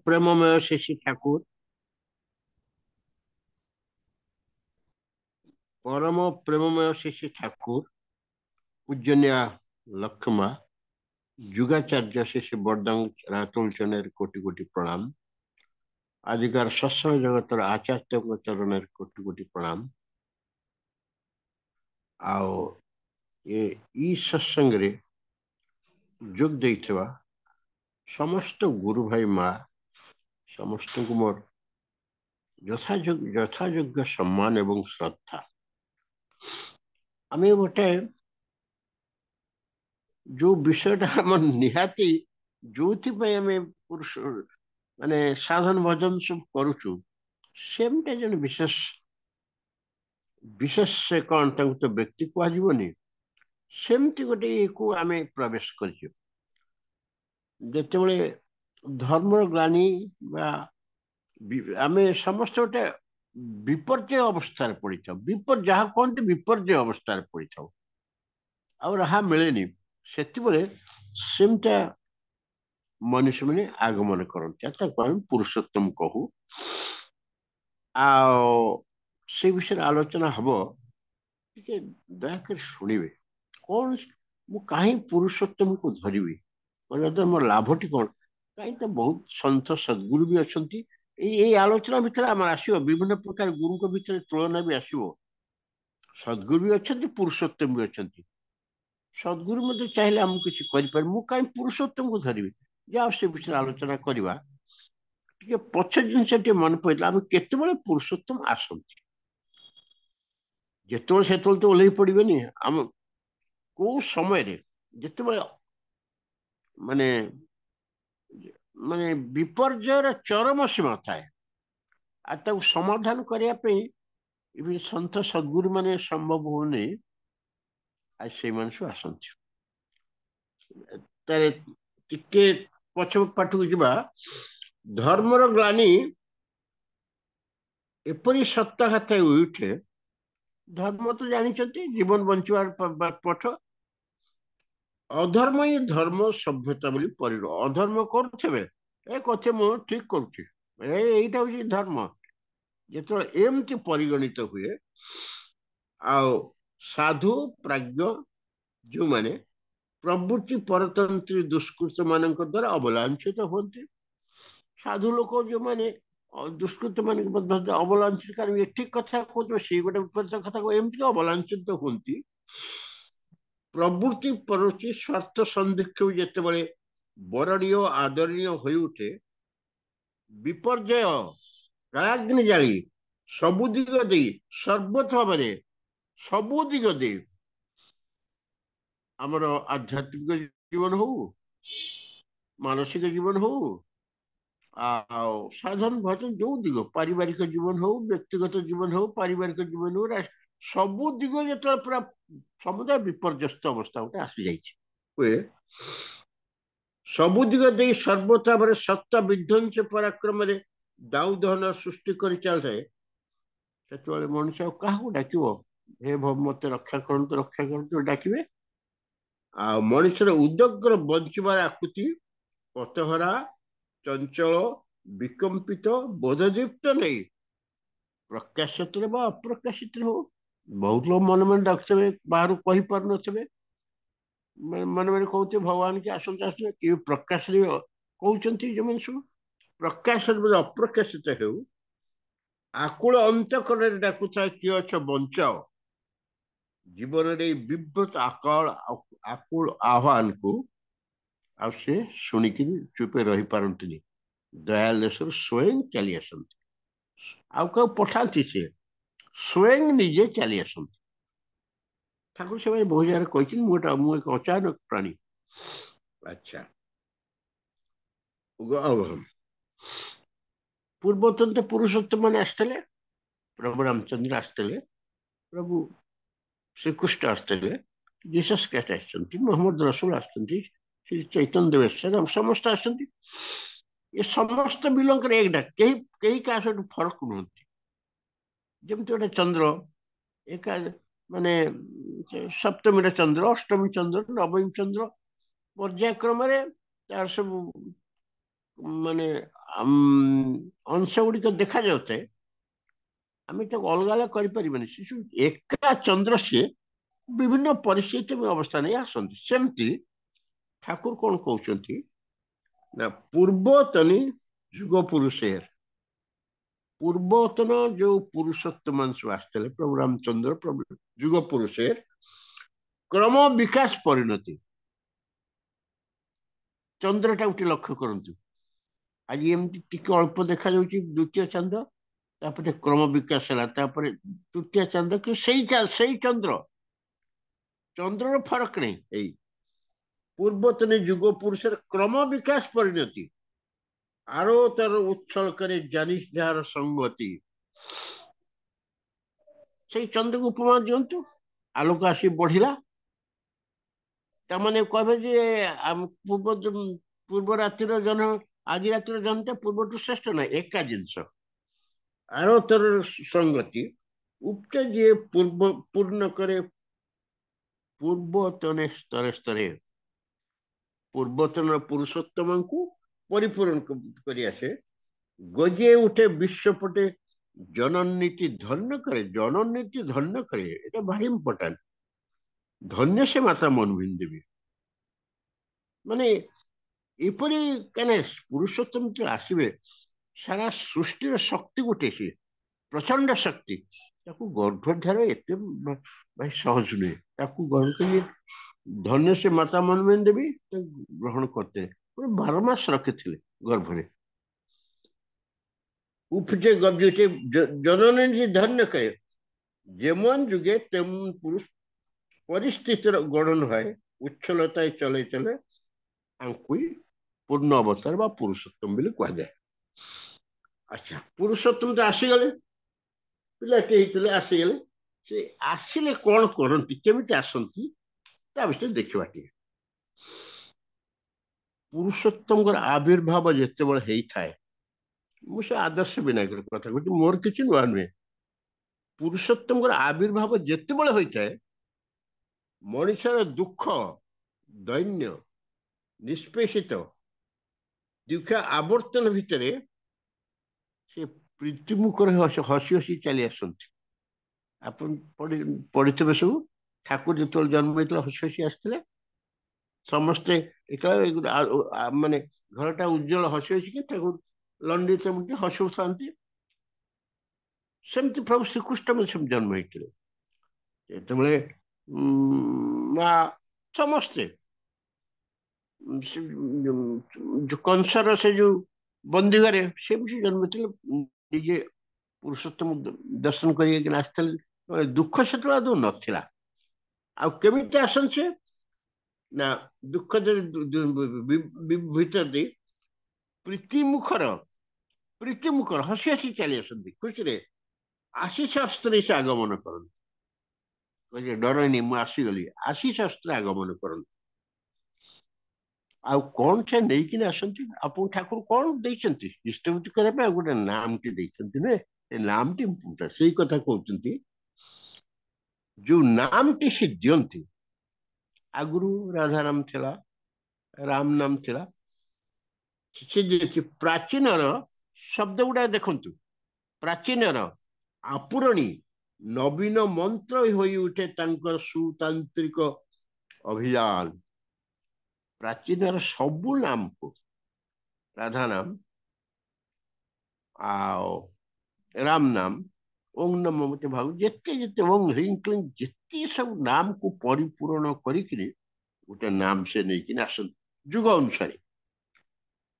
ପ୍ରେମମୟ ଶଶୀ ଠାକୁର, ପରମ ପ୍ରେମମୟ ଶଶୀ ଠାକୁର, ପୂଜନୀୟ ଲକ୍ଷ୍ମା, ଯୁଗାଚାର୍ଯ୍ୟ ଶିଶି ବରଦାଙ୍ଗ ରାତୁଳଚনের କୋଟି କୋଟି ପ୍ରଣାମ। ଆଜିକାର ସତ୍ସଙ୍ଗ ଜଗତର ଆଚାର୍ଯ୍ୟଙ୍କ ଚରଣରେ କୋଟି କୋଟି ପ୍ରଣାମ। ଆଉ ଇ ସତ୍ସଙ୍ଗରେ ଯୋଗ ଦେଇଥିବା ସମସ୍ତ ଗୁରୁ ଭାଇ ମା ସମସ୍ତଙ୍କୁ ମୋର ଯଥାଯୋଗ୍ୟ ସମ୍ମାନ ଏବଂ ଶ୍ରଦ୍ଧା। ଆମେ ଗୋଟେ ଯୋଉ ବିଷୟଟା ଆମର ନିହାତି ଯୋଉଥିପାଇଁ ଆମେ ପୁରୁଷ ମାନେ ସାଧନ ଭଜନ ସବୁ କରୁଛୁ, ସେମିତି ଜଣେ ବିଶେଷ କଣ ତାଙ୍କୁ ତ ବ୍ୟକ୍ତି କୁହାଯିବନି, ସେମିତି ଗୋଟେ କୁ ଆମେ ପ୍ରବେଶ କରିଛୁ। ଯେତେବେଳେ ଧର୍ମର ଗ୍ଲାନି ବା ଆମେ ସମସ୍ତେ ଗୋଟେ ବିପର୍ଯ୍ୟୟ ଅବସ୍ଥାରେ ପଡିଥାଉ। ଯାହା କହନ୍ତି ବିପର୍ଯ୍ୟୟ ଅବସ୍ଥାରେ ପଡିଥାଉ, ଆଉ ରାହା ମିଳେନି। ସେତେବେଳେ ସେମିଟା ମନୁଷ୍ୟମାନେ ଆଗମନ କରନ୍ତି, ତାକୁ ଆମେ ପୁରୁଷୋତ୍ତମ କହୁ। ଆଉ ସେ ବିଷୟରେ ଆଲୋଚନା ହବ, ଟିକେ ଦୟାକରି ଶୁଣିବେ। କଣ ମୁଁ କାହିଁ ପୁରୁଷୋତ୍ତମକୁ ଧରିବି, ମୋର ଲାଭଟି କଣ? କାହିଁ ତ ବହୁତ ସନ୍ଥ ସଦ୍ଗୁରୁ ବି ଅଛନ୍ତି। ଏଇ ଆଲୋଚନା ଭିତରେ ଆମର ଆସିବ ବିଭିନ୍ନ ପ୍ରକାର ଗୁରୁଙ୍କ ଭିତରେ ତୁଳନା ବି ଆସିବ। ସଦ୍ଗୁରୁ ବି ଅଛନ୍ତି, ପୁରୁଷୋତ୍ତମ ବି ଅଛନ୍ତି। ସଦ୍ଗୁରୁ ମଧ୍ୟ ଚାହିଁଲେ ଆମକୁ କିଛି କରିପାରେ, ମୁଁ କାହିଁ ପୁରୁଷୋତ୍ତମକୁ ଧରିବି? ଯାହା ସେ ବିଷୟରେ ଆଲୋଚନା କରିବା। ଟିକେ ପଛ ଜିନିଷ ଟିକେ ମନେ ପଡିଲା, ଆମେ କେତେବେଳେ ପୁରୁଷୋତ୍ତମ ଆସନ୍ତି? ଯେତେବେଳେ ସେତେବେଳେ ତ ଓହ୍ଲେଇ ପଡିବେନି। ଆମ କୋଉ ସମୟରେ ଯେତେବେଳେ ମାନେ ମାନେ ବିପର୍ଯ୍ୟୟର ଚରମ ସୀମା ଥାଏ, ଆଉ ତାକୁ ସମାଧାନ କରିବା ପାଇଁ ଏବେ ସନ୍ଥ ସଦ୍ଗୁରୁ ମାନେ ସମ୍ଭବ ହଉନି, ଆଉ ସେଇମାନେ ସବୁ ଆସନ୍ତି। ତାରେ ଟିକେ ପଛ ପାଠକୁ ଯିବା। ଧର୍ମର ଗ୍ଲାନି ଏପରି ସପ୍ତାହତେ ଉଠେ, ଧର୍ମ ତ ଜାଣିଛନ୍ତି ଜୀବନ ବଞ୍ଚିବାର ପଥ। ଅଧର୍ମ ହିଁ ଧର୍ମ ସଭ୍ୟତା ବୋଲି ପରିର। ଅଧର୍ମ କରୁଥିବେ, ଏ କଥା ମୁଁ ଠିକ କରୁଛି, ଏଇଟା ହଉଛି ଧର୍ମ। ଯେତେବେଳେ ଏମିତି ପରିଗଣିତ ହୁଏ, ଆଉ ସାଧୁ ପ୍ରାଜ୍ଞ ଯୋଉମାନେ ପ୍ରବୃତ୍ତି ପରତନ୍ତ୍ରୀ ଦୁଷ୍କୃତ ମାନଙ୍କ ଦ୍ୱାରା ଅବଲାଞ୍ଛିତ ହୁଅନ୍ତି। ସାଧୁ ଲୋକ ଯୋଉମାନେ ଦୁଷ୍କୃତ ମାନଙ୍କୁ ମଧ୍ୟ ଅବଲାଞ୍ଛିତ, କାରଣ ଏ ଠିକ କଥା କହୁଥିବେ, ସେଇ ଗୋଟେ ବିପରୀତ କଥା ଏମିତି ଅବଲାଞ୍ଛିତ ହୁଅନ୍ତି। ପ୍ରବୃତ୍ତି ପରୋଚି ସ୍ୱାର୍ଥ ସନ୍ଦିଗ୍ଧ ଯେତେବେଳେ ବରଣୀୟ ଆଦରଣୀୟ ହୋଇ ଉଠେ, ବିପର୍ଯ୍ୟୟ ରାଗ୍ନି ଜାଳି ସବୁ ଦିଗ ଦେଇ ସର୍ବତ ଭାବରେ ସବୁ ଦିଗ ଦେଇ ଆମର ଆଧ୍ୟାତ୍ମିକ ଜୀବନ ହଉ, ମାନସିକ ଜୀବନ ହଉ, ଆଉ ସାଧାରଣ ଭଜନ ଯୋଉ ଦିଗ, ପାରିବାରିକ ଜୀବନ ହଉ, ବ୍ୟକ୍ତିଗତ ଜୀବନ ହଉ, ପାରିବାରିକ ଜୀବନ ହଉ, ସବୁ ଦିଗ ଯେତେବେଳେ ପୁରା ସମୁଦାୟ ବିପର୍ଯ୍ୟସ୍ତ ଅବସ୍ଥା ଗୋଟେ ଆସିଯାଇଛି ହୁଏ, ସବୁ ଦିଗ ଦେଇ ସର୍ବୋତ୍ତା ଭାବରେ ସତ୍ତା ବିଧ୍ୱଂସ ପରାକ୍ରମରେ ଦାଉ ଦହନ ସୃଷ୍ଟି କରି ଚାଲିଥାଏ, ସେତେବେଳେ ମଣିଷ ଆଉ କାହାକୁ ଡାକିବ? ହେ ମତେ ରକ୍ଷା କରନ୍ତୁ ଡାକିବେ। ଆଉ ମଣିଷର ଉଦଗ୍ର ବଞ୍ଚିବାର ଆକୁତି ପଥହରା, ଚଞ୍ଚଳ, ବିକମ୍ପିତ, ବୋଧଦୀପ୍ତ ନେଇ ପ୍ରକାଶିତରେ ବା ଅପ୍ରକାଶିତରେ ହଉ, ବହୁତ ଲୋକ ମନେ ମନେ ଡାକୁଥିବେ, ବାହାରୁ କହିପାରୁନଥିବେ, ମନେ ମନେ କହୁଥିବେ ଭଗବାନ କି ଆସନ୍ତୁ, କି ପ୍ରକାଶରେ କହୁଛନ୍ତି। ଯୋଉମାନେ ସବୁ ପ୍ରକାଶରେ ଅପ୍ରକାଶିତ ହେଉ, ଆକୁଳ ଅନ୍ତକରରେ ଡାକୁଥାଏ, କିଏ ଅଛ ବଞ୍ଚାଅ। ଜୀବନରେ ଏଇ ବିବ୍ରତ ଆକୁଳ ଆହ୍ୱାନକୁ ଆଉ ସେ ଶୁଣିକିରି ଚୁପେ ରହିପାରନ୍ତିନି। ଦୟାଲ ଦେଶରୁ ସ୍ୱୟଂ ଚାଲି ଆସନ୍ତି, ଆଉ କାହାକୁ ପଠାନ୍ତି? ସେ ସ୍ୱୟଂ ନିଜେ ଚାଲି ଆସନ୍ତି। ଠାକୁର ସେମାନେ ବହୁ ଜାଗାରେ କହିଛନ୍ତି, ମୁଁ ଏକ ଅଚାନକ ପ୍ରାଣୀ। ଆଚ୍ଛା, ପୂର୍ବତନ ତ ପୁରୁଷୋତ୍ତମ ମାନେ ଆସିଥିଲେ, ପ୍ରଭୁ ରାମଚନ୍ଦ୍ର ଆସିଥିଲେ, ପ୍ରଭୁ ଶ୍ରୀକୃଷ୍ଣ ଆସିଥିଲେ, ଜିସସ୍ ଖ୍ରୀଷ୍ଟ ଆସିଛନ୍ତି, ମୋହାମ୍ମଦ ରସୁଲ ଆସିଛନ୍ତି, ଶ୍ରୀ ଚୈତନ୍ୟ ଦେବ ସମସ୍ତେ ଆସିଛନ୍ତି। ଏ ସମସ୍ତ ବିଲଙ୍କର ଏକଟା, କେହି କାହା ସହିତ ଫରକ ନୁହନ୍ତି। ଯେମିତି ଗୋଟେ ଚନ୍ଦ୍ର ଏକା, ମାନେ ସପ୍ତମୀର ଚନ୍ଦ୍ର, ଅଷ୍ଟମୀ ଚନ୍ଦ୍ର, ନବମୀ ଚନ୍ଦ୍ର ପର୍ଯ୍ୟାୟକ୍ରମରେ ତାର ସବୁ ମାନେ अंश गुड़िक देखा जाए आम तो अलग अलग करें से एका चंद्र सी विभिन्न परिस्थिति में अवस्था नहीं आसती सेमती ठाकुर कौन कहते ना पूर्वतनी जुग पुरुषेर पूर्वतन जो पुरुषोत्तम अंश आसते प्रभु रामचंद्र प्रभु जुग पुरुषेर क्रम विकास परिणति चंद्र टा लक्ष्य करंतु आज एमती अल्प देखा द्वितीय चंद्र तापर क्रम विकास है तृतीय चंद्र कि सही चंद्र चंद्र फरक नहीं यही पूर्वतने युग पुरुष क्रम विकास परिणति आरो तर उच्छल करे जानिस जार संगति से चंद्र को उपमा दिंतु आलोक आसी बढ़िला तमाने कहे जे पूर्व पूर्व रातिर जन आज रातिर जनता पूर्व श्रेष्ठ ना एका जिनस आरो तर संगति उपटे जे पूर्व पूर्ण करे पूर्वतने स्तरे स्तरे पूर्वतन पुरुषोत्तम को परिपूर्ण करी आसे गजे उठे विश्वपटे जननीति धन्य करे এটা भारी इम्पोर्टेंट धन्य से माता मनमोहन देवी माने एपरी कने पुरुषोत्तम जो आसवे सारा सृष्टि शक्ति गोटे सी प्रचंड शक्ति ताकू गर्भधार एत भाई सहज नुहे ताकू गर्भ के धन्य से माता मनमोहन देवी ग्रहण करते 12 मास रखी गर्भ में उपजे गब्जुचे जननी जी धन्य करे जेमन जुगे तेमन पुरुष परिस्थिति गणन है उच्छलता चले चले आंकु पूर्ण अवतार बा पुरुषोत्तम बोली कह जाए अच्छा पुरुषोत्तम तो आसीगले पिलाटे आसीगले से आसिले कौन करती केमिति आसंती ता विषय देखा पुरुषोत्तम आविर्भाव जिते बड़े थाए मुझे आदर्श विनायक कथा कहती मोर किसी नुआ नुहे पुरुषोत्तम आविर्भाव जिते बड़े होता है मनुष्यर दुख दैन्य निष्पेषित दुख आवर्तन भितर से प्रीतिमुखर हसी हसी चली आसती आप पढ़ी सब ठाकुर जो जन्म होता हसी हसी आसते समस्ते माने घरटा उज्जवल हसी हसी ठाकुर लंडित हसू था सेमती प्रभु श्रीकृष्ण में जन्म होते समस्ते जो कंसर से जो बंदी घरे से भी जन्म निजे पुरुषोत्तम दर्शन कर दुख से नाला आमित आसन से ना दुख भीतर दे प्रीतिमुखर हसी हसी चली आसती खुशी आशीष अस्त्र से आगमन कर डर नहीं मुझे आसीगली आशीष अस्त्र आगमन कर आ कौन से नहीं कि आसती आप ठाकुर कौन देते डिस्ट्रीब्यूट करने गोटे नाम टी देते नाम टी से कथा कहते जो नाम टी से दियंती आगुरु राधाराम थिला राम नाम थिला से प्राचीन शब्द गुड़ा देखु प्राचीन आपुरणी नवीन मंत्र हो उठे सुतांत्रिक अभियान प्राचीन सबू नाम को राधा नाम आ राम नाम ओं नमो मत भाव जिते जिते ओं ह्रीं क्लीं जिते सब नाम को परिपूर्ण करी गोटे नाम से नहीं आस जुग अनुसार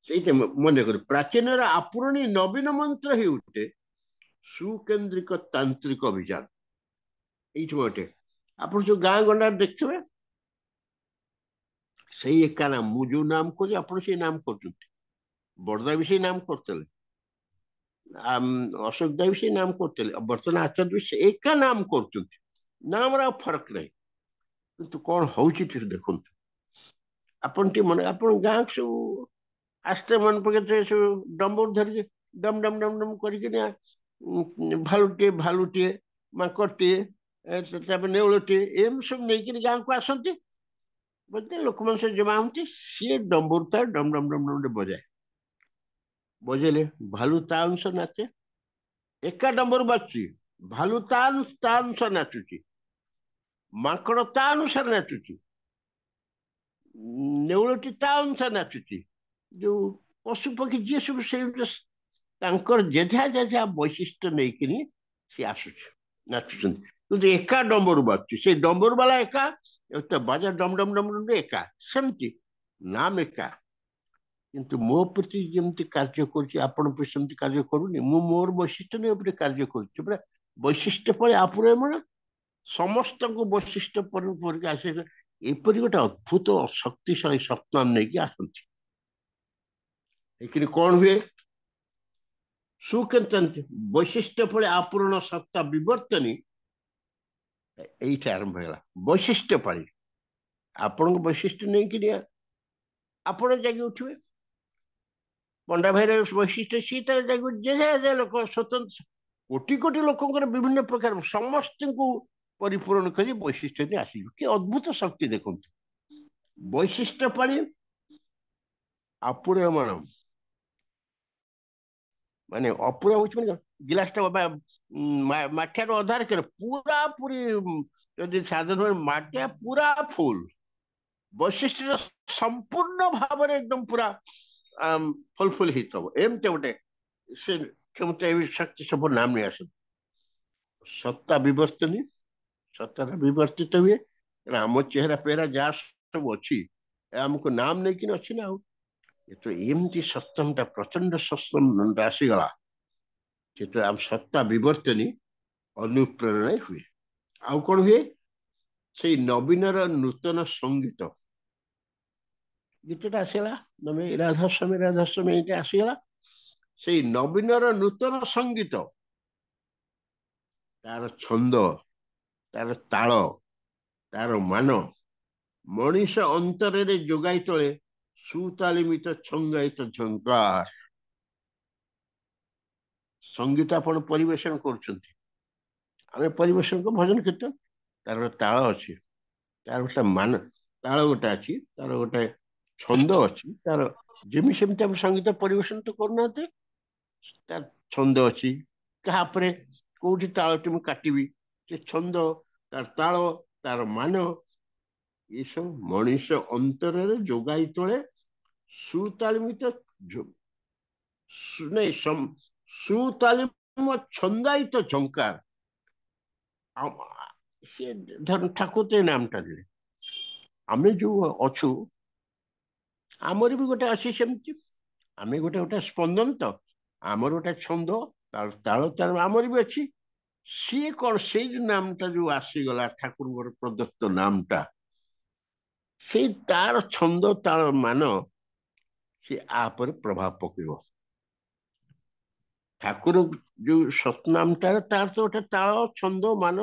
से मन कर प्राचीन आपुरणी नवीन मंत्र ही उठे सुकेन्द्रिक तांत्रिक अभियान ये गोटे आप जो गाँ गंडा देखते से एका नाम मु जो नाम कर आप नाम कर बड़दा भी से नाम करते अशोक दाई भी से नाम करते बर्तमान आचार्य भी से एका नाम कर नाम फरक नहीं किंतु कौन हो देखु आपन मन आप गाँ सब आस्ते मन पकड़े सब डम्बर धरिक डम डम डम डम कर भालुटे माकड़टे नेउलटे एम सब नहीं गाँ को आसती बोलते लोक मन से जमा होती सी डम्बर तार डम डम डम डम बजाए ବଜେଇଲେ ଭାଲୁ ତା ଅଂଶ ନାଚେ। ଏକା ଡମ୍ବରୁ ବାଜୁଛି, ଭାଲୁ ତା ଅନୁସାରେ ନାଚୁଛି, ମାଙ୍କଡ ତା ଅନୁସାରେ ନାଚୁଛି, ନେଉଳଟି ତା ଅନୁସାରେ ନାଚୁଛି। ଯୋଉ ପଶୁ ପକ୍ଷୀ ଯିଏ ସବୁ ସେଇ ତାଙ୍କର ଯେଝା ଯେଝା ବୈଶିଷ୍ଟ୍ୟ ନେଇକିନି ସିଏ ଆସୁଛି, ନାଚୁଛନ୍ତି। କିନ୍ତୁ ଏକା ଡମ୍ବରୁ ବାଜୁଛି, ସେଇ ଡମ୍ବରୁ ବାଲା ଏକା, ବାଜା ଡମ ଡମ ଡମ ଡମ ଏକା, ସେମିତି ନାମ ଏକା। କିନ୍ତୁ ମୋ ପ୍ରତି ଯେମିତି କାର୍ଯ୍ୟ କରୁଛି ଆପଣ ପ୍ରତି ସେମିତି କାର୍ଯ୍ୟ କରୁନି। ମୁଁ ମୋର ବୈଶିଷ୍ଟ୍ୟ ନେଇ ଉପରେ କାର୍ଯ୍ୟ କରୁଛି ପୁରା। ବୈଶିଷ୍ଟ୍ୟ ପରେ ଆପୁରେ ମାନେ ସମସ୍ତଙ୍କୁ ବୈଶିଷ୍ଟ୍ୟ ପରିକା ଆସେ। ଏପରି ଗୋଟେ ଅଦ୍ଭୁତ ଶକ୍ତିଶାଳୀ ସ୍ୱପ୍ନ ନେଇକି ଆସନ୍ତି। ଏଥିରେ କଣ ହୁଏ? ସୁକେନ୍ତନ୍ତି ବୈଶିଷ୍ଟ୍ୟ ଫଳେ ଆପୂରଣ ସତ୍ତା ବିବର୍ତ୍ତନୀ। ଏଇଠି ଆରମ୍ଭ ହେଲା ବୈଶିଷ୍ଟ୍ୟ ପାଳି। ଆପଣଙ୍କ ବୈଶିଷ୍ଟ୍ୟ ନେଇକି ଆପଣ ଯାଇକି ଉଠିବେ। ପଣ୍ଡା ଭାଇର ବୈଶିଷ୍ଟ୍ୟ ସିଏ ତାର ଯାଇକି ଯେ ଲୋକ ସ୍ୱତନ୍ତ୍ର କୋଟି କୋଟି ଲୋକଙ୍କର ବିଭିନ୍ନ ପ୍ରକାର ସମସ୍ତଙ୍କୁ ପରିପୂରଣ କରି ବୈଶିଷ୍ଟ୍ୟ ଆସିବ। କି ଅଦ୍ଭୁତ ଶକ୍ତି ଦେଖନ୍ତୁ। ବୈଶିଷ୍ଟ୍ୟ ପାଳି ଆପୁରେୟମାଣ, ମାନେ ଅପୁରା ହଉଛି ମାନେ ଗିଲାସ ଟା ମାଠିଆର ଅଧାରେ କେନ ପୁରା ପୁରି, ଯଦି ସାଧାରଣ ମାଠିଆ ପୁରା ଫୁଲ, ବୈଶିଷ୍ଟ୍ୟ ସମ୍ପୂର୍ଣ୍ଣ ଭାବରେ ଏକଦମ ପୁରା ଫୁଲଫୁଲ ହେଇଥିବ। ଏମିତି ଗୋଟେ ସେ କ୍ଷମତା ଶକ୍ତି ସବୁ ନାମ ନେଇ ଆସନ୍ତି। ସତ୍ତା ବିବର୍ତ୍ତନୀ, ସତ୍ତାଟା ବିବର୍ତ୍ତିତ ହୁଏ। ଆମ ଚେହେରା ପେହେରା ଯାହା ସବୁ ଅଛି ଆମକୁ ନାମ ନେଇକି ଅଛି ନା। ଆଉ ଏମିତି ସତ୍ସଙ୍ଗଟା ପ୍ରଚଣ୍ଡ ସତ୍ସଙ୍ଗ ଆସିଗଲା, ଯେତେବେଳେ ଆମ ସତ୍ତା ବିବର୍ତ୍ତନୀ ଅନୁପ୍ରେରଣା ହୁଏ। ଆଉ କଣ ହୁଏ? ସେଇ ନବୀନର ନୂତନ ସଙ୍ଗୀତ ଗୀତଟା ଆସିଗଲା। ତମେ ରାଧାସ୍ୱାମୀ ଏଇଟା ଆସିଗଲା। ସେଇ ନବୀନର ନୂତନ ସଙ୍ଗୀତ, ତାର ଛନ୍ଦ, ତାର ତାଳ, ତାର ମାନ ମଣିଷ ଅନ୍ତରରେ ଯୋଗାଇ ତଳେ ସୁତାଲିମିତ ଛଙ୍ଗାୟିତ ଝଙ୍କାର। ସଙ୍ଗୀତ ଆପଣ ପରିବେଷଣ କରୁଛନ୍ତି, ଆମେ ପରିବେଷଣ କରୁ ଭଜନ କୀର୍ତ୍ତନ। ତାର ଗୋଟେ ତାଳ ଅଛି, ତାର ଗୋଟେ ମାନ, ତାଳ ଗୋଟେ ଅଛି, ତାର ଗୋଟେ ଛନ୍ଦ ଅଛି। ତାର ଯେମିତି ସେମିତି ଆମେ ସଙ୍ଗୀତ ପରିବେଷଣ ତ କରୁନାହାନ୍ତି। ତାର ଛନ୍ଦ ଅଛି, ତାପରେ କୋଉଠି ତାଳଟି ମୁଁ କାଟିବି, ସେ ଛନ୍ଦ, ତାର ତାଳ, ତାର ମାନ, ଏସବୁ ମଣିଷ ଅନ୍ତରରେ ଯୋଗାଇ ତଳେ ସୁତାଲିମିତ ସୁତାଲିମ ଛନ୍ଦାୟିତ ଝଙ୍କାର। ସେ ଧର ଠାକୁର ନାମଟା ଦେଲେ, ଆମେ ଯୋଉ ଅଛୁ ଆମର ବି ଗୋଟେ ଅଛି ସେମିତି। ଆମେ ଗୋଟେ ଗୋଟେ ସ୍ପନ୍ଦନ ତ, ଆମର ଗୋଟେ ଛନ୍ଦ, ତାଳ ତାଳ ଆମର ବି ଅଛି। ସିଏ କଣ ସେଇ ନାମଟା ଯୋଉ ଆସିଗଲା ଠାକୁରଙ୍କର ପ୍ରଦତ୍ତ ନାମଟା, ସେଇ ତାର ଛନ୍ଦ ତାଳ ମାନ ସେ ଆ ଉପରେ ପ୍ରଭାବ ପକେଇବ। ଠାକୁର ଯୋଉ ସତନାମଟାର ତାର ତ ଗୋଟେ ତାଳ ଛନ୍ଦ ମାନ।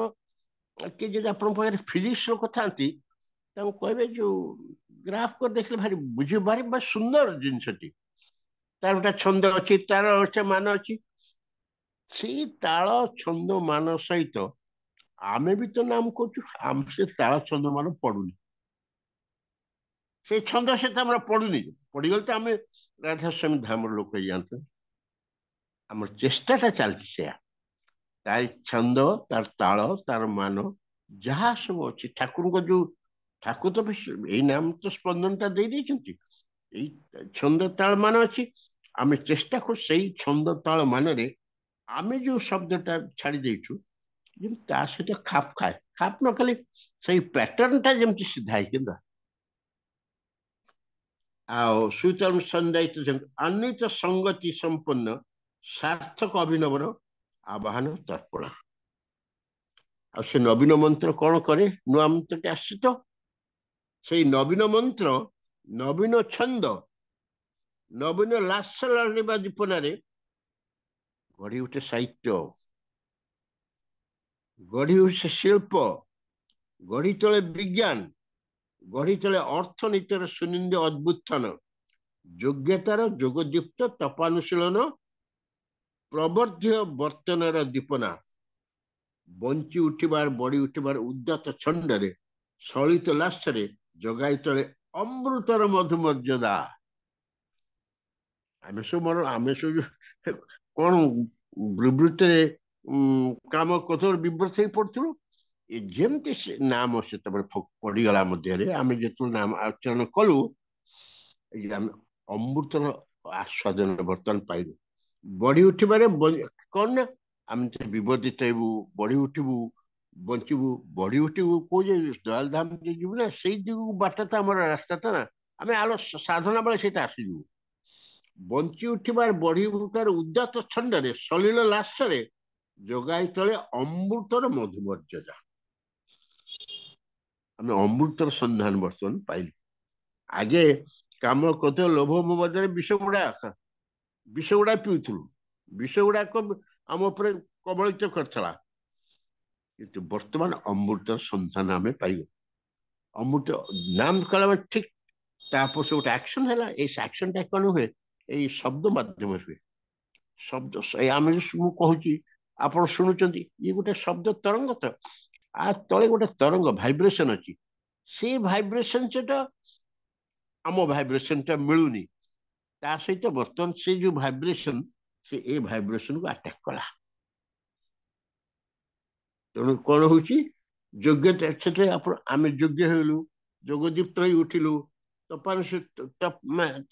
କିଏ ଯଦି ଆପଣଙ୍କ ପାଖରେ ଫିଜିକ୍ସ ଲୋକ ଥାନ୍ତି ତାଙ୍କୁ କହିବେ ଯୋଉ ଗ୍ରାଫ କରି ଦେଖିଲେ ଭାରି ବୁଝି ଭାରି ସୁନ୍ଦର ଜିନିଷଟି। ତାର ଗୋଟେ ଛନ୍ଦ ଅଛି, ତାର ଗୋଟେ ମାନ ଅଛି। ସେଇ ତାଳ ଛନ୍ଦ ମାନ ସହିତ ଆମେ ବି ତ ନାମ କରୁଛୁ, ଆମ ସେ ତାଳ ଛନ୍ଦ ମାନ ପଡୁନି। ସେଇ ଛନ୍ଦ ସହିତ ଆମର ପଡୁନି। ପଡିଗଲେ ତ ଆମେ ରାଧାସ୍ୱାମୀ ଧାମର ଲୋକ ହେଇଯାଆନ୍ତୁ। ଆମର ଚେଷ୍ଟାଟା ଚାଲିଛି ସେୟା। ତାର ଛନ୍ଦ, ତାର ତାଳ, ତାର ମାନ ଯାହା ସବୁ ଅଛି ଠାକୁରଙ୍କ ଯୋଉ ଠାକୁର ତ ଏଇ ନାମ ତ ସ୍ପନ୍ଦନ ଟା ଦେଇ ଦେଇଛନ୍ତି। ଏଇ ଛନ୍ଦ ତାଳ ମାନ ଅଛି। ଆମେ ଚେଷ୍ଟା କରୁ ସେଇ ଛନ୍ଦ ତାଳ ମାନରେ ଆମେ ଯୋଉ ଶବ୍ଦଟା ଛାଡି ଦେଇଛୁ ଯେମିତି ତା ସହିତ ଖାପ ଖାଏ। ଖାପ ନ ଖାଲି ସେଇ ପ୍ୟାଟର୍ନ ଟା ଯେମିତି ସିଧା ହେଇକି ରହେ। ଆଉ ସୁଚରମ ସନ୍ଦାୟିତ ଅନ୍ୱିତ ସଙ୍ଗତି ସମ୍ପନ୍ନ ସାର୍ଥକ ଅଭିନବର ଆବାହନ ତର୍ପଣ। ଆଉ ସେ ନବୀନ ମନ୍ତ୍ର କଣ କରେ? ନୂଆ ମନ୍ତ୍ରଟି ଆସିଛି ତ, ସେଇ ନବୀନ ମନ୍ତ୍ର, ନବୀନ ଛନ୍ଦ, ନବୀନ ଲାସ ଲାଳିବା ଦୀପନାରେ ଗଢି ଉଠେ ସାହିତ୍ୟ, ଗଢି ଉଠେ ଶିଳ୍ପ, ଗଢି ତୋଳେ ବିଜ୍ଞାନ, ଗଢି ତୋଳେ ଅର୍ଥନୀତିର ସୁନିନ୍ଦ ଅଦ୍ଭୁତନ, ଯୋଗ୍ୟତାର ଯୋଗଦୀପ୍ତ ତପାନୁଶୀଳନ, ପ୍ରବର୍ଦ୍ଧ୍ୟ ବର୍ତ୍ତନର ଦୀପନା, ବଞ୍ଚି ଉଠିବାର ବଢି ଉଠିବାର ଉଦ୍ଦାତ ଛଣ୍ଡରେ ସଳିତ ଲାସ୍ୟରେ ଯୋଗାଇ ତଳେ ଅମୃତର ମଧୁମର୍ଯ୍ୟାଦା। ଆମେ ସବୁ କଣ ବିବୃତିରେ କାମ କଥା ବିବୃତ ହେଇ ପଡୁଥିଲୁ। ଯେମିତି ସେ ନାମ ସେତେବେଳେ ପଡିଗଲା ମଧ୍ୟରେ ଆମେ ଯେତେବେଳେ ନାମ ଆଚରଣ କଲୁ, ଆମେ ଅମୃତର ଆସ୍ୱାଦନ ବର୍ତ୍ତମାନ ପାଇଲୁ। ବଢି ଉଠିବାରେ କଣ ନା ଆମେ ବିବର୍ଦ୍ଧିତ ହେବୁ, ବଢି ଉଠିବୁ, ବଞ୍ଚିବୁ। ବଢି ଉଠିବୁ କୋଉ ଯେ ଦୟାଲ ଧାମ ଯିବୁ ନା, ସେଇ ଦିଗକୁ ବାଟ ତ ଆମର ରାସ୍ତାଟା ନା। ଆମେ ସାଧନା ବେଳେ ସେଇଟା ଆସିଯିବୁ। ବଞ୍ଚି ଉଠିବାର ବଢି ଉଠିବାର ଉଦାତ ଛନ୍ଦରେ ସଲିଳ ଲାସରେ ଯୋଗାଇ ତଳେ ଅମୃତର ମଧୁମର୍ଯ୍ୟାଦା। ଆମେ ଅମୃତର ସନ୍ଧାନ ବର୍ତ୍ତମାନ ପାଇଲୁ। ଆଗେ କାମ, କ୍ରୋଧ, ଲୋଭ ମୋହରେ ବିଷ ଗୁଡା ପିଉଥିଲୁ। ବିଷ ଗୁଡାକ ଆମ ଉପରେ କବଳିତ କରିଥିଲା। କିନ୍ତୁ ବର୍ତ୍ତମାନ ଅମୃତର ସନ୍ଧାନ ଆମେ ପାଇଲୁ। ଅମୃତ ନାମ କଲା ଠିକ ତାପରେ ଗୋଟେ ଆକ୍ସନ ହେଲା। ଏଇ ଆକ୍ସନଟା କଣ ହୁଏ? ଏଇ ଶବ୍ଦ ମାଧ୍ୟମରେ ହୁଏ। ଶବ୍ଦ ଆମେ ମୁଁ କହୁଛି, ଆପଣ ଶୁଣୁଛନ୍ତି, ଇଏ ଗୋଟେ ଶବ୍ଦ ତରଙ୍ଗ। ତ ଆ ତଳେ ଗୋଟେ ତରଙ୍ଗ ଭାଇବ୍ରେସନ ଅଛି। ସେଇ ଭାଇବ୍ରେସନ ସହିତ ଆମ ଭାଇବ୍ରେସନ ଟା ମିଳୁନି। ତା ସହିତ ବର୍ତ୍ତମାନ ସେ ଯୋଉ ଭାଇବ୍ରେସନ, ସେ ଏ ଭାଇବ୍ରେସନକୁ ଆଟାକ କଲା। ତେଣୁ କଣ ହଉଛି? ଯୋଗ୍ୟତା ସେଥିରେ ଆମେ ଯୋଗ୍ୟ ହେଇଗଲୁ, ଯୋଗଦୀପ୍ତ ହେଇ ଉଠିଲୁ।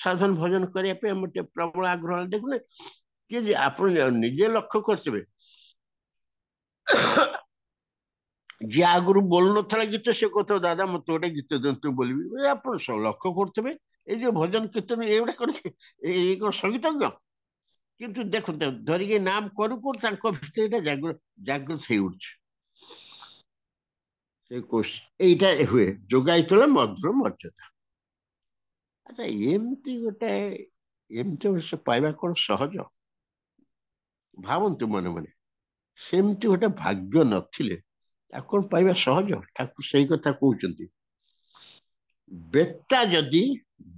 ସାଧନ ଭଜନ କରିବା ପାଇଁ ଆମେ ଟିକେ ପ୍ରବଳ ଆଗ୍ରହ ଦେଖୁନେ କି ଯେ ଆପଣ ନିଜେ ଲକ୍ଷ୍ୟ କରିଥିବେ। ଯିଏ ଆଗରୁ ବୋଲୁନଥିଲା ଗୀତ, ସେ କଥା ଦାଦା ମତେ ଗୋଟେ ଗୀତ ଦିଅନ୍ତୁ ବୋଲିବି। ଆପଣ ଲକ୍ଷ୍ୟ କରୁଥିବେ ଏଇ ଯୋଉ ଭଜନ କୀର୍ତ୍ତନ ଏଇଗୁଡା କଣ, ଏଇ କଣ ସଙ୍ଗୀତଜ୍ଞ? କିନ୍ତୁ ଦେଖନ୍ତୁ ଧରିକି ନାମ କରୁ କରୁ ତାଙ୍କ ଭିତରେ ଜାଗ୍ରତ ହେଇ ଉଠୁଛି। ଏଇଟା ହୁଏ ଯୋଗାଇଥିଲା ମଧୁର ମର୍ଯ୍ୟାଦା। ଆଚ୍ଛା, ଏମିତି ପାଇବା କଣ ସହଜ? ଭାବନ୍ତୁ ମନେ ମନେ, ସେମିତି ଗୋଟେ ଭାଗ୍ୟ ନଥିଲେ ତାକୁ କଣ ପାଇବା ସହଜ? ଠାକୁର ସେଇ କଥା କହୁଛନ୍ତି। ବେତା ଯଦି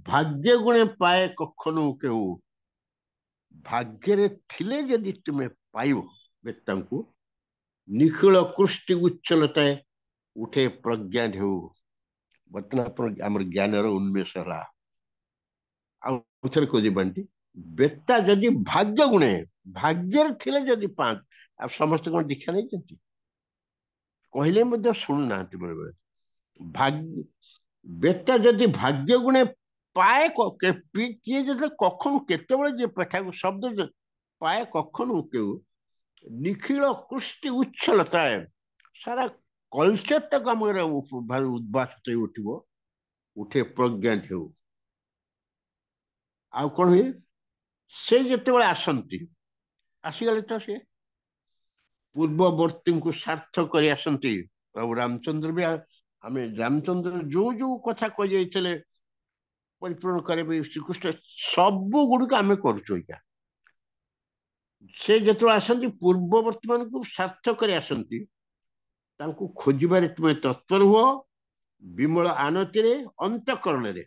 ଭାଗ୍ୟ ଗୁଣେ ପାଏ କଖନୁ କେଉ, ଭାଗ୍ୟରେ ଥିଲେ ଯଦି ତୁମେ ପାଇବ ବେତାଙ୍କୁ, ନିଖିଳ କୃଷ୍ଟି ଉଚ୍ଚଲତାଏ ଉଠେ ପ୍ରଜ୍ଞା ଢେଉ। ବର୍ତ୍ତମାନ ଆମର ଜ୍ଞାନର ଉନ୍ମେଷ ହେଲା। ଆଉ ଥରେ କହୁଛି ବାଣ୍ଟି, ବେତା ଯଦି ଭାଗ୍ୟ ଗୁଣେ, ଭାଗ୍ୟରେ ଥିଲେ ଯଦି ପାଆନ୍ତି। ଆଉ ସମସ୍ତେ କଣ ଦୀକ୍ଷା ନେଇଛନ୍ତି? କହିଲେ ମଧ୍ୟ ଶୁଣୁନାହାନ୍ତି ବେଳେବେଳେ। ବେତା ଯଦି ଭାଗ୍ୟ ଗୁଣେ ପାଏ, କିଏ ଯେତେବେଳେ କଖኑ କେତେବେଳେ ଯେ ପେଠାକୁ ଶବ୍ଦ ପାଏ କଖኑ କେଉ, ନିଖିଳ କୃଷ୍ଟି ଉଚ୍ଛଲତା, ସାରା କଲଚର ଟାକୁ ଆମର ଉଦ୍ଭାସିତ ହେଇ ଉଠିବ, ଉଠେ ପ୍ରଜ୍ଞା ଢେଉ। ଆଉ କଣ ହୁଏ? ସେ ଯେତେବେଳେ ଆସନ୍ତି, ଆସିଗଲେ ତ ସେ ପୂର୍ବବର୍ତ୍ତୀଙ୍କୁ ସାର୍ଥ କରି ଆସନ୍ତି। ପ୍ରଭୁ ରାମଚନ୍ଦ୍ର ବି, ଆମେ ରାମଚନ୍ଦ୍ର ଯୋଉ ଯୋଉ କଥା କହିଯାଇଥିଲେ ପରିପୂରଣ କରିବେ ଶ୍ରୀକୃଷ୍ଣ, ସବୁ ଗୁଡିକ ଆମେ କରୁଛୁ ଏଇଟା। ସେ ଯେତେବେଳେ ଆସନ୍ତି ପୂର୍ବବର୍ତ୍ତୀ ମାନଙ୍କୁ ସାର୍ଥ କରି ଆସନ୍ତି, ତାଙ୍କୁ ଖୋଜିବାରେ ତୁମେ ତତ୍ପର ହୁଅ, ବିମଳ ଆନତିରେ ଅନ୍ତଃକରଣରେ।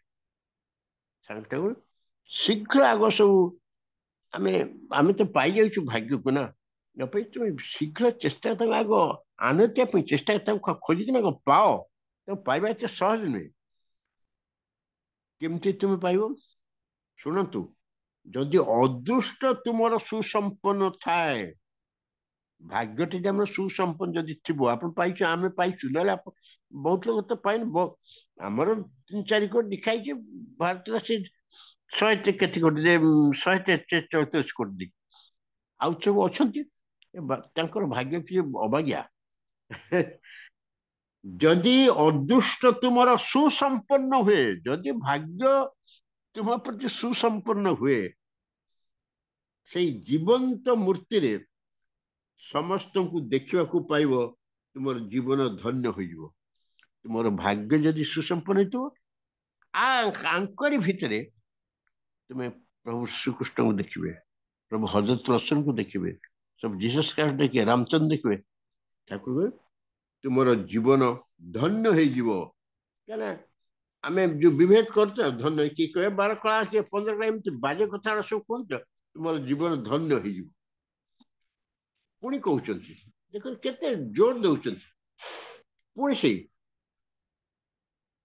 ଶୀଘ୍ର ଆଗ ସବୁ ଆମେ ଆମେ ତ ପାଇଯାଉଛୁ ଭାଗ୍ୟକୁ ନା। ତୁମେ ଶୀଘ୍ର ଚେଷ୍ଟା ତମେ ଆଗ ଆନତିଆ ପାଇଁ ଚେଷ୍ଟା ତାଙ୍କୁ ଖୋଜିକିନା ପାଅ। ତାକୁ ପାଇବା ଏତେ ସହଜ ନୁହେଁ। କେମିତି ତୁମେ ପାଇବ? ଶୁଣନ୍ତୁ, ଯଦି ଅଦୃଷ୍ଟ ତୁମର ସୁସମ୍ପନ୍ନ ଥାଏ, ଭାଗ୍ୟଟି ଆମର ସୁସମ୍ପନ୍ନ ଯଦି ଥିବ, ଆପଣ ପାଇଛୁ, ଆମେ ପାଇଛୁ, ନହେଲେ ବହୁତ ଲୋକ ତ ପାଇନି। ଆମର 3-4 କୋଟି ଦେଖାଇଛି ଭାରତରେ, ସେ 100 କୋଟିରେ 134 କୋଟି। ଆଉ ସବୁ ଅଛନ୍ତି ତାଙ୍କର ଭାଗ୍ୟ କିଛି ଅବାଗିଆ। ଯଦି ଅଦୃଷ୍ଟ ତୁମର ସୁସମ୍ପନ୍ନ ହୁଏ, ଯଦି ଭାଗ୍ୟ ତୁମ ପ୍ରତି ସୁସମ୍ପନ୍ନ ହୁଏ, ସେଇ ଜୀବନ୍ତ ମୂର୍ତ୍ତିରେ ସମସ୍ତଙ୍କୁ ଦେଖିବାକୁ ପାଇବ, ତୁମର ଜୀବନ ଧନ୍ୟ ହୋଇଯିବ। ତୁମର ଭାଗ୍ୟ ଯଦି ସୁସମ୍ପନ୍ନ ହେଇଥିବ, ଆଙ୍କରି ଭିତରେ ତୁମେ ପ୍ରଭୁ ଶ୍ରୀକୃଷ୍ଣଙ୍କୁ ଦେଖିବେ, ପ୍ରଭୁ ହଜରତ ରସୁଲଙ୍କୁ ଦେଖିବେ, ସବୁ ଜିସସ୍ ଖ୍ରୀଷ୍ଟ ଦେଖିବେ, ରାମଚନ୍ଦ୍ର ଦେଖିବେ। ଠାକୁର ତୁମର ଜୀବନ ଧନ୍ୟ ହେଇଯିବ। କାହିଁକିନା ଆମେ ଯୋଉ ବିଭେଦ କରୁଛ, ଧନ୍ୟ କିଏ କହେ 12 କଳା, କିଏ 15 କଳା, ଏମିତି ବାଜେ କଥା ସବୁ କହୁଛ, ତୁମର ଜୀବନ ଧନ୍ୟ ହେଇଯିବ। ପୁଣି କହୁଛନ୍ତି, ଦେଖନ୍ତୁ କେତେ ଜୋର ଦଉଛନ୍ତି। ପୁଣି ସେଇ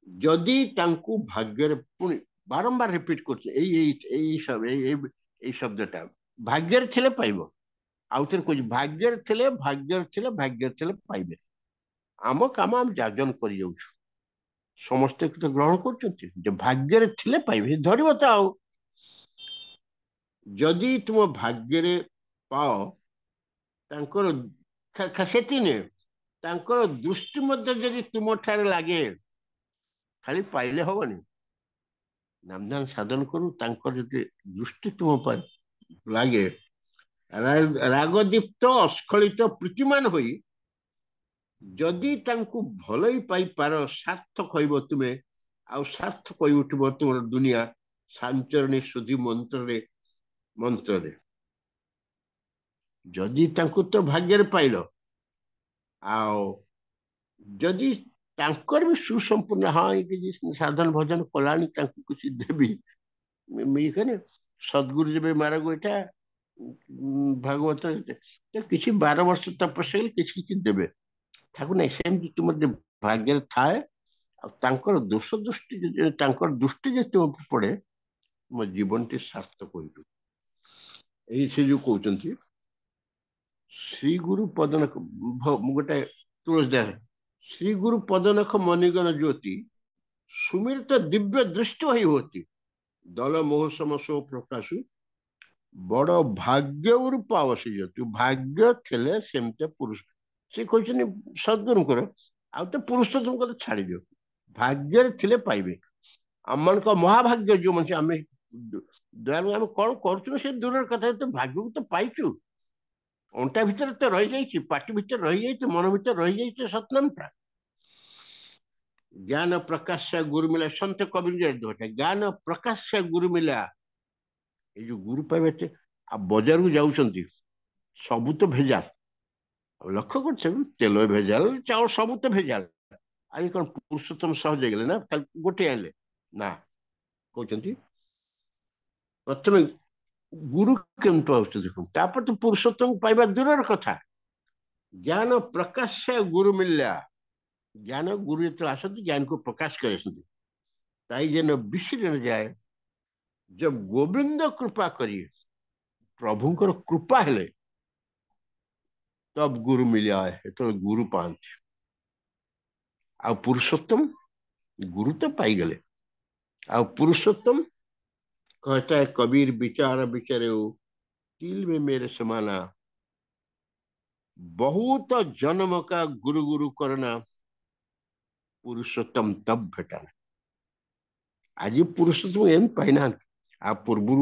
ଯଦି ତାଙ୍କୁ ଭାଗ୍ୟରେ, ପୁଣି ବାରମ୍ବାର ରିପିଟ କରୁଛି, ଏଇ ଏଇ ଶବ୍ଦଟା ଭାଗ୍ୟରେ ଥିଲେ ପାଇବ। ଆଉଥରେ କହୁଛି ଭାଗ୍ୟରେ ଥିଲେ ପାଇବେ। ଆମ କାମ ଆମେ ଯାଜନ କରିଯାଉଛୁ, ସମସ୍ତେ ତ ଗ୍ରହଣ କରୁଛନ୍ତି ଯେ ଭାଗ୍ୟରେ ଥିଲେ ପାଇବେ, ଧରିବ ତ। ଆଉ ଯଦି ତୁମ ଭାଗ୍ୟରେ ପାଅ, ତାଙ୍କର ସେଠି ନୁହେଁ, ତାଙ୍କର ଦୃଷ୍ଟି ମଧ୍ୟ ଯଦି ତୁମ ଠାରେ ଲାଗେ, ଖାଲି ପାଇଲେ ହବନି, ନାମଧାନ ସାଧନ କରୁ, ତାଙ୍କର ଯଦି ଦୃଷ୍ଟି ତୁମ ପାଇଁ ଲାଗେ, ରାଗଦୀପ୍ତ ଅସ୍ଖଳିତ ପ୍ରୀତିମାନ ହୋଇ ଯଦି ତାଙ୍କୁ ଭଲଇ ପାଇପାର, ସାର୍ଥ କହିବ ତୁମେ, ଆଉ ସାର୍ଥ କହି ଉଠିବ ତୁମର ଦୁନିଆ ସାଞ୍ଚରଣୀ ସୁଧି ମନ୍ତ୍ରରେ। ଯଦି ତାଙ୍କୁ ତ ଭାଗ୍ୟରେ ପାଇଲ, ଆଉ ଯଦି ତାଙ୍କର ବି ସୁସମ୍ପୂର୍ଣ୍ଣ, ହଁ କିଛି ସାଧନ ଭଜନ କଲାଣି, ତାଙ୍କୁ କିଛି ଦେବି ସଦଗୁରୁ ଯେବେ ମାରଗ ଏଇଟା ଭାଗବତ କିଛି 12 ବର୍ଷ ତପସ୍ୟା କଲେ କିଛି କିଛି ଦେବେ ଠାକୁର। ନାହିଁ ସେମିତି ତୁମର ଯେ ଭାଗ୍ୟରେ ଥାଏ, ଆଉ ତାଙ୍କର ଦୋଷ ଦୃଷ୍ଟି, ତାଙ୍କର ଦୃଷ୍ଟି ଯଦି ତୁମ ପଡେ, ତୁମ ଜୀବନଟି ସାର୍ଥକ ହୋଇଯିବ। ଏଇ ସେ ଯୋଉ କହୁଛନ୍ତି ଶ୍ରୀ ଗୁରୁ ପଦନଖ, ଗୋଟେ ତୁଳସୀଦାସ, ଶ୍ରୀ ଗୁରୁ ପଦନଖ ମଣିଗଣ ଜ୍ୟୋତି ସୁମିଳିତ ଦିବ୍ୟ ଦୃଷ୍ଟ ହୋଇ ହୋତି, ଦଳ ମୋହ ସମ ସୋ ପ୍ରକାଶୁ, ବଡ ଭାଗ୍ୟ ରୂପ ଆବଶ୍ୟକ। ଭାଗ୍ୟ ଥିଲେ ସେମିତି ପୁରୁଷ, ସେ କହିଛନ୍ତି ସଦ୍ଗୁରୁଙ୍କର, ଆଉ ତ ପୁରୁଷୋତ୍ତମଙ୍କର ଛାଡ଼ିଦିଅ, ଭାଗ୍ୟରେ ଥିଲେ ପାଇବେ। ଆମମାନଙ୍କ ମହାଭାଗ୍ୟ ଯୋଉ ମଣିଷ, ଆମେ ଦୟାଳୁ ଆମେ କଣ କରୁଛୁ ସେ ଦୂରର କଥା, ତ ଭାଗ୍ୟକୁ ତ ପାଇଛୁ, ଅଣ୍ଟା ଭିତରେ ତ ରହିଯାଇଛି, ପାଟି ଭିତରେ ରହିଯାଇଛି, ମନ ଭିତରେ ରହିଯାଇଛି ସତନାମଟା। ଜ୍ଞାନ ପ୍ରକାଶ ଗୁରୁ ମିଲା, ସନ୍ଥ କବି ଜ୍ଞାନ ପ୍ରକାଶ ଗୁରୁ ମିଲା। ଏଇ ଯୋଉ ଗୁରୁ ପାଇବେ, ଆଉ ବଜାରକୁ ଯାଉଛନ୍ତି, ସବୁ ତ ଭେଜାଲ, ଲକ୍ଷ୍ୟ କରୁଛ, ତେଲ ଭେଜାଲ, ଚାଉଳ ସବୁ ତ ଭେଜାଲ। ଆଜି କଣ ପୁରୁଷୋତ୍ତମ ସହଜ ହେଇଗଲେ ନା, ଗୋଟେ ଆଣିଲେ ନା, କହୁଛନ୍ତି ପ୍ରଥମେ ଗୁରୁ କେମିତି ପାଉଛୁ ଦେଖନ୍ତୁ, ତାପରେ ତ ପୁରୁଷୋତ୍ତମ ପାଇବା ଦୂରର କଥା। ଜ୍ଞାନ ପ୍ରକାଶ ଗୁରୁ ମିଳିଲା, ଜ୍ଞାନ ଗୁରୁ ଯେତେବେଳେ ଆସନ୍ତି ଜ୍ଞାନକୁ ପ୍ରକାଶ କରି ଆସନ୍ତି, ତାଇ ଯେନ ବିଶ୍ରୀ ନ ଯାଏ, जब गोविंद कृपा करिए, प्रभुଙ୍କର କୃପା ହେଲେ तब गुरु मिला है, तो गुरु पाते। ଆଉ पुरुषोत्तम गुरु तो पाईगले, ଆଉ पुरुषोत्तम कहता है कबीर विचार विचारे तिल में मेरे समाना, बहुत जन्म का गुरु गुरु करना, पुरुषोत्तम तब भेटाना। आज पुरुषोत्तम एम पाइना, आ पूर्व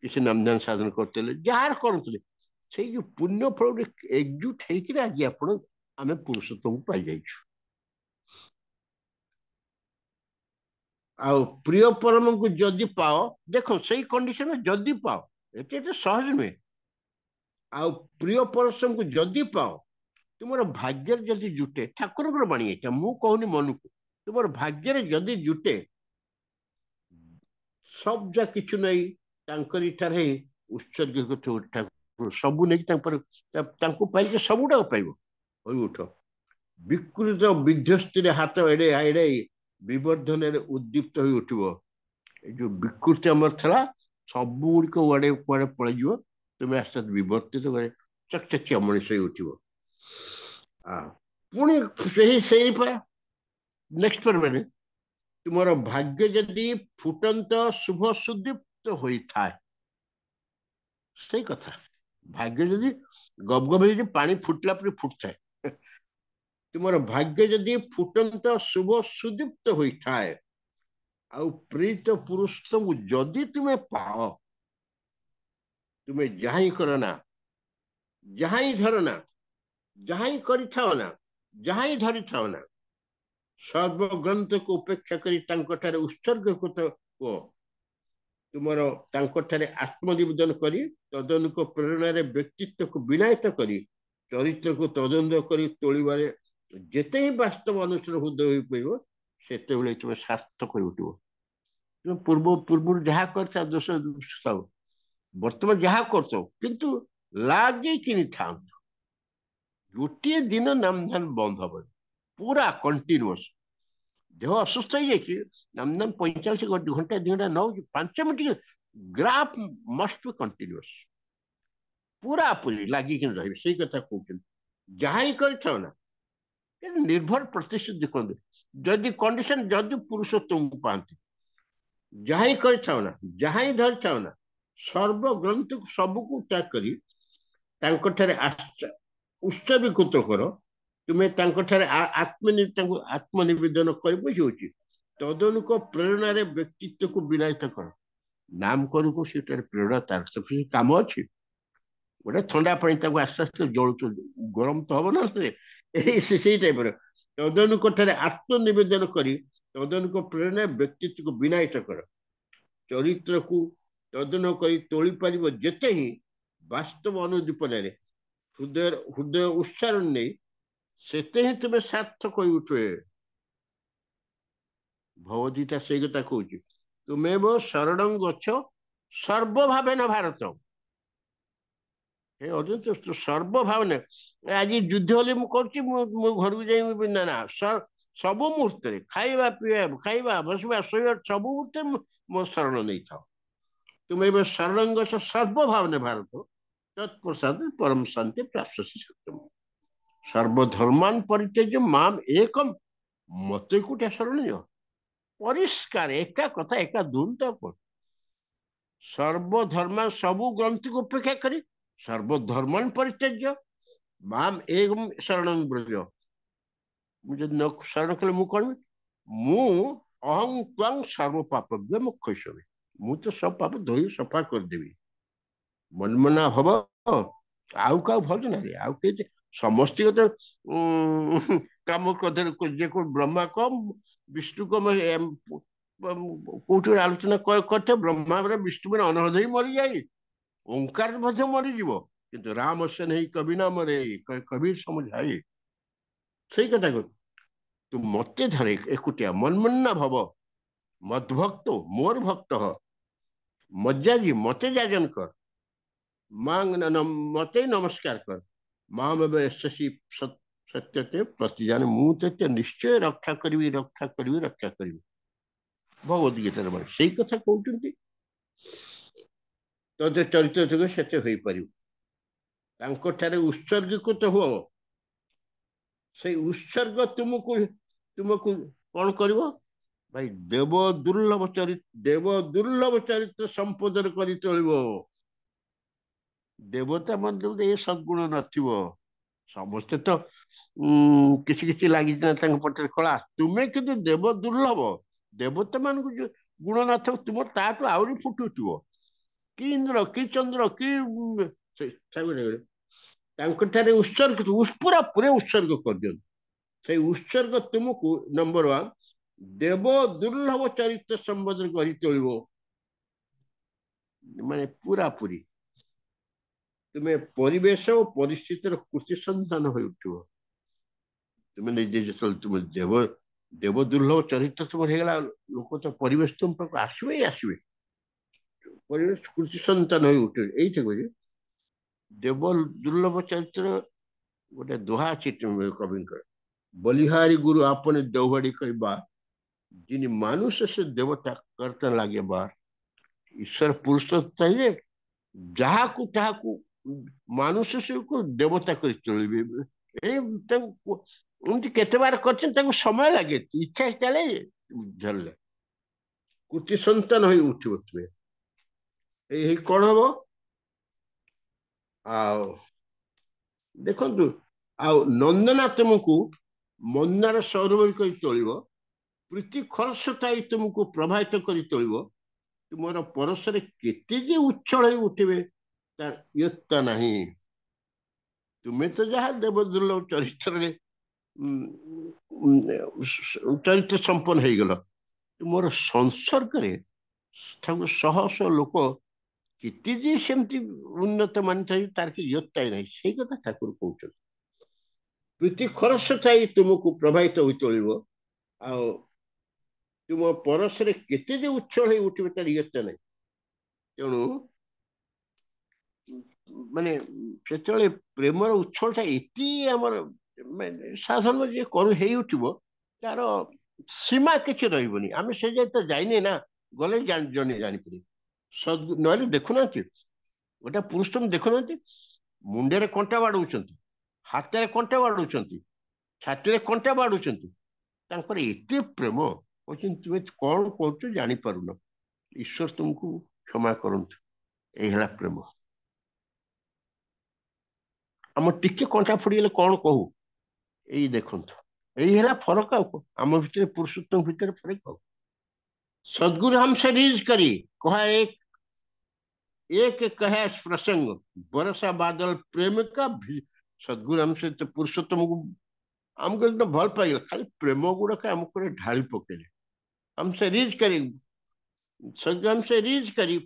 किसी नामदान साधन करते जार करुले, से जो पुण्य फल एकजुट होकर आज आप आम पुरुषोत्तम पाई जाइछु। ଆଉ ପ୍ରିୟ ପରମଙ୍କୁ ଯଦି ପାଅ, ଦେଖ ସେଇ କଣ୍ଡିସନ ଯଦି ପାଅ, ଏତେ ସହଜ ନୁହେଁ। ଆଉ ପ୍ରିୟ ପରମଙ୍କୁ ଯଦି ପାଅ, ତୁମର ଭାଗ୍ୟରେ ଯଦି ଜୁଟେ, ଠାକୁରଙ୍କର ବାଣୀ ଏଇଟା, ମୁଁ କହୁନି ମନକୁ, ତୁମର ଭାଗ୍ୟରେ ଯଦି ଜୁଟେ, सब जा किछु नहीं तांकरी ठारे उत्सर्ग ठाकुर सबू नहीं पाइके सबुटा पाइब। उठ विकृत विध्वस्ती हाथ एड़े एड़े विवर्धन उद्दीप्त हो उठिब, जो विकृति आमर था सब गुड़िक वाड़े कुआड़े पलैज, तुम्हें आस्ते आस्ते विवर्तित चकचकिया मनीष हो उठिब। पुणी नेक्स्ट पर मैंने तुमर भाग्य जदि फुटंत शुभ सुदीप्त होता है, सही कथा, भाग्य जदि गबगब जदि पानी फुटला पर फुटता है, तुमर भाग्य जदि फुटंत शुभ सुदीप्त होता है, आउ प्रीत पुरुष तुम जदि तुम्हें पाओ, तुम्हें जहाँ ही करना, जहाँ ही धरना, जहाँ ही करिथाओ ना, जहाँ ही धरिथाओ ना, सर्वग्रंथ को उपेक्षा करी उत्सर्ग को तुमर आत्मनिवेदन करी तदनुक प्रेरणा व्यक्तित्व को विनायत करी चरित्र को तदंत करी तोड़े जिते ही वास्तव अनुसार हृदय हो पार से तुम्हें सार्थक हो उठो। तुम पूर्व पूर्व जहाँ कर दोष सब बर्तमान जहाँ कर किंतु लगे कि था गोटे दिन नामधान बंद हम पूरा कंटिन्यूअस देह असुस्थ हो जाए नामधान 45 घंटा 2 घंटा नौ 5 minute graph must be continuous पूरा पूरी लागिक रही से कथा कहते जहाँ ही कर ना निर्भर प्रतिशत देखो जदि कंडीशन जदि पुरुषोत्तम पाते जहाँ ही कर ना जहाँ ही धर ना सर्वग्रंथ सबको त्याग करी उत्सर्गीकृत कर तुम्हें आत्मनिवेदन कर बुझे तदनुक प्रेरणा व्यक्तित्व को विनायित कर नाम करू से प्रेरणा तार सब काम अच्छी गोटे थंडा पानी आस्ते आस्ते जलुच गरम तो हम ना से टाइप तदनुक आत्मनिवेदन कर तदनुक प्रेरणा व्यक्तित्व को विनायित कर चरित्र को तदन कर तोली पार जिते ही वास्तव अनुदीपन हृदय हृदय उत्सारण नहीं सेते ही तुम्हें सार्थक हो उठे भगवदगीता से कथा कहूँ तुम्हें वो शरण गच्छ सर्वभावेन भारत अर्जुन तो सर्वभावना आज युद्ध हेल्ले मुझे घर को जाइए ना ना सब मुहूर्त खाଇବା ପିଇବା ଖାଇବା ବସିବା ଶୋଇବା ସବୁ ମୁହୂର୍ତ୍ତରେ ମୋ ଶରଣ ନେଇଥାଅ ତୁମେ ଏବେ ଶରଣ ଗଛ ସର୍ବଭାବନା ଭାରତ तत्प्रसाद परम शांति प्राप्त सत्यम सर्वधर्मान परित्यज्य माम एकम मत कुटिया शरण परिष्कार एका कथा एका धुन तो सर्वधर्म सबु ग्रंथि को उपेक्षा करी सर्वधर्मान परित्यज्य माम एकम शरण ब्रज मुझे न शरण कले मु कौन मु अहं त्वं सर्व पापभ्य मुख्य मु तो सब पाप धोई सफा कर देवी मनमना भव आउ का भज ना रे आउ के समस्त तो काम जे को ब्रह्मा कम विष्णु कम कोठी आलोचना करते ब्रह्मा विष्णु में अनहद ही मरी जाए ओंकार मरी जीव किंतु राम से नहीं कवि नाम रे कबीर समझाए सही कथा कह तू मते धरे एकुटिया मनमन्ना भव मद्भक्त मोर भक्त मज्जाजी मते जाजन कर मांग मत नमस्कार कर माँ शशि सत्य प्रतिजान मुझे निश्चय रक्षा करी रक्षा करी रक्षा करी भगवदगीतार मान से कथा कहते तो चरित्र से हो पार उत्सर्गीकृत हुआ से उत्सर्ग तुमको तुमको कौन कर भाई देव दुर्लभ संपदर कर देवता मतलब ये सद्गुण नथिबो समस्ते तो किसी किसी लगी पटे कला तुम्हें किंतु देव दुर्लभ देवता मान गुण न थो तुम ताठू आहरी फुटुव कि इंद्र कि चंद्र कि उत्सर्ग पूरा पूरे उत्सर्ग कर दिखाई उत्सर्ग तुमको नंबर वन देव दुर्लभ चरित्र संबोधन कर तोड़ माने पूरा पूरी तुम्हें परिवेश और परिस्थितिर कृति संधान हो उठो तुम्हें निजे जो तुम देव देव दुर्लभ चरित्र तुम होगा लोक तो परिवेश तुम पाक आसवे ही आसवे परिवेश कृति संतान हो उठे यही देव दुर्लभ चरित्र गोटे दोहा अच्छी कवि बलिहारी गुरु आपने देवहाड़ी कहबा जिन मानुष से देवता करते लगे बार ईश्वर पुरुष चाहिए जहा को मानुष से को देवता कर केते बार कर समय लगे इच्छा चले झरले कृति संतान हो उठिब तुम्हें यही कौन हम देखु नंदना तुमको मन्नार सौरभ कर तोड़ प्रीति खरसता तुमको प्रभावित कर तोड़ तुम परसरे केते उच्छल हो उठे तार योत्ता नहीं तुम्हें तो जहाँ देव दुर्लभ चरित्र चरित्र संपन्न हो गल मोर संसर्ग शह शह लोक केते सेमती उन्नत मानी तार कि योत्ता ही नहीं से कथा ठाकुर कहते प्रीति खरसता तुमको प्रभावित हो तोड़ तुम परसरे केते उच्छल हो उठे तार योत्ता नहीं तेणु माने से प्रेमर उच्छलटा एति आमर साधारण जे कर उठिब तार सीमा किसी रही आम से तो जाइने ना गले जने जापर ସଦ୍ଗୁରୁ ନହେଲେ ଦେଖୁନାହାନ୍ତି, ଗୋଟେ ପୁରୁଷୋତ୍ତମ ଦେଖୁନାହାନ୍ତି, ମୁଣ୍ଡରେ କଣ୍ଟା ବାଡଉଛନ୍ତି, ହାତରେ କଣ୍ଟା ବାଡଉଛନ୍ତି, ଛାତିରେ କଣ୍ଟା ବାଡୁଛନ୍ତି, ତାଙ୍କର ଏତେ ପ୍ରେମ। କହୁଛନ୍ତି ତୁମେ କଣ କରୁଛ ଜାଣିପାରୁନ, ଈଶ୍ୱର ତୁମକୁ କ୍ଷମା କରନ୍ତୁ। ଏଇ ହେଲା ପ୍ରେମ। ଆମ ଟିକେ କଣ୍ଟା ଫୁଡିଗଲେ କଣ କହୁ, ଏଇ ଦେଖନ୍ତୁ, ଏଇ ହେଲା ଫରକ। ଆଉ କଣ ଆମ ଭିତରେ ପୁରୁଷୋତ୍ତମ ଭିତରେ ଫରକ। ଆଉ सदगुरु हमसे रीझ करी कहा एक कहे प्रसंग बरसा बादल प्रेम का भी। सदगुरु हमसे तो पुरुषोत्तम को हमको एकदम भल पाइल, खाली प्रेम गुड़ाक हमको ढाली पकेले। हमसे रीझ करी, सदगुरु हमसे रीझ करी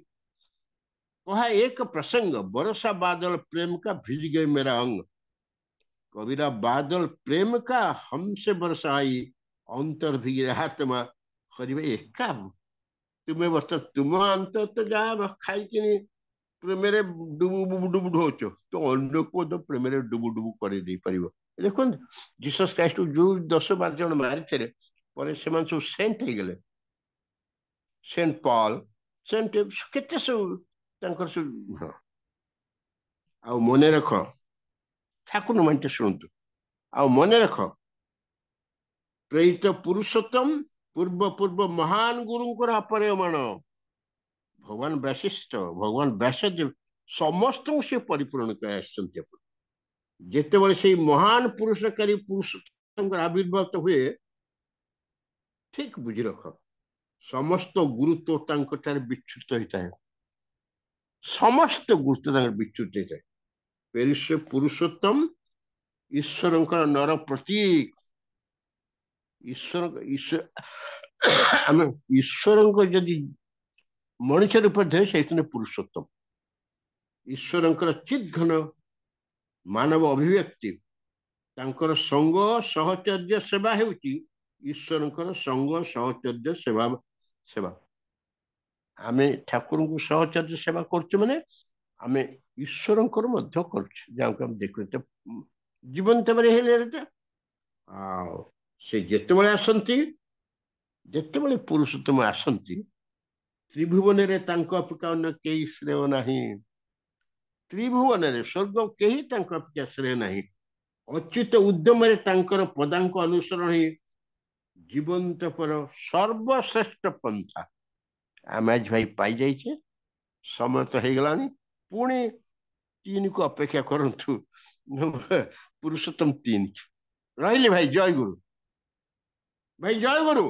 कहा एक प्रसंग बरसा बादल प्रेम का भिज गए मेरा अंग। कबीरा बादल प्रेम का हमसे बरसाई अंतर भीग रहा तुम करीब एका। ତୁମେ ବର୍ଷ ତୁମ ଅନ୍ତର ତ ଯାହା ଖାଇକିନି ପ୍ରେମରେ ଡୁବୁ ହଉଛ, ତ ଅନ୍ୟକୁ ମଧ୍ୟ ପ୍ରେମରେ ଡୁବୁ କରିଦେଇ ପାରିବ। ଦେଖନ୍ତୁ ଜିସସ୍ ଖ୍ରୀଷ୍ଟ ଯୋଉ 10-12 ଜଣ ମାରିଥିଲେ, ପରେ ସେମାନେ ସବୁ ସେଣ୍ଟ ହେଇଗଲେ। ସେଣ୍ଟ ପଲ, ସେଣ୍ଟ କେତେ ସବୁ ତାଙ୍କର ସବୁ। ହଁ, ଆଉ ମନେ ରଖ, ଠାକୁର ମାନେ ଶୁଣନ୍ତୁ, ଆଉ ମନେ ରଖ, ପ୍ରେରିତ ପୁରୁଷୋତ୍ତମ ପୂର୍ବ ପୂର୍ବ ମହାନ ଗୁରୁଙ୍କର ଅପରିୟମାଣ। ଭଗବାନ ବ୍ୟାସିଷ୍ଠ, ଭଗବାନ ବ୍ୟାସଦେବ ସମସ୍ତଙ୍କୁ ସେ ପରିପୂରଣ କରି ଆସିଛନ୍ତି। ଯେତେବେଳେ ସେଇ ମହାନ ପୁରୁଷକାରୀ ପୁରୁଷଙ୍କର ଆବିର୍ଭାବ ହୁଏ, ଠିକ ବୁଝି ରଖ, ସମସ୍ତ ଗୁରୁତ୍ୱ ତାଙ୍କ ଠାରେ ବିଚ୍ୟୁତ ହେଇଥାଏ। ସମସ୍ତ ଗୁରୁତ୍ୱ ତାଙ୍କର ବିଚ୍ୟୁତ ହେଇଥାଏ। ପୁରୁଷୋତ୍ତମ ଈଶ୍ୱରଙ୍କର ନର ପ୍ରତୀକ। ଆମେ ଈଶ୍ୱରଙ୍କ ଯଦି ମଣିଷ ରୂପରେ ଧରେ, ସେଇଥିରେ ପୁରୁଷୋତ୍ତମ ଈଶ୍ୱରଙ୍କର ଚିତ୍ ଘନ ମାନବ ଅଭିବ୍ୟକ୍ତି। ତାଙ୍କର ସଙ୍ଗ ସହଚର୍ଯ୍ୟ ସେବା ହେଉଛି ଈଶ୍ୱରଙ୍କର ସଙ୍ଗ ସହଚର୍ଯ୍ୟ ସେବା। ଆମେ ଠାକୁରଙ୍କୁ ସହଚର୍ଯ୍ୟ ସେବା କରୁଛୁ, ମାନେ ଆମେ ଈଶ୍ୱରଙ୍କର ମଧ୍ୟ କରୁଛୁ, ଯାହାକୁ ଆମେ ଦେଖୁ ଜୀବନ୍ତ ହେଲେ। ଆଉ ସେ ଯେତେବେଳେ ଆସନ୍ତି, ଯେତେବେଳେ ପୁରୁଷୋତ୍ତମ ଆସନ୍ତି, ତ୍ରିଭୁବନରେ ତାଙ୍କ ଅପେକ୍ଷା ଅନ୍ୟ କେହି ଶ୍ରେୟ ନାହିଁ। ତ୍ରିଭୁବନରେ ସ୍ୱର୍ଗ କେହି ତାଙ୍କ ଅପେକ୍ଷା ଶ୍ରେୟ ନାହିଁ। ଅଚ୍ୟୁତ ଉଦ୍ୟମରେ ତାଙ୍କର ପଦାଙ୍କ ଅନୁସରଣ ହିଁ ଜୀବନ୍ତ ପର ସର୍ବଶ୍ରେଷ୍ଠ ପନ୍ଥା। ଆମେ ଆଜି ଭାଇ ପାଇଯାଇଛେ, ସମୟ ତ ହେଇଗଲାଣି। ପୁଣି 3କୁ ଅପେକ୍ଷା କରନ୍ତୁ, ପୁରୁଷୋତ୍ତମ 3। ରହିଲି ଭାଇ, ଜୟ ଗୁରୁ। ଭାଇ ଜୟ ଗୁରୁ।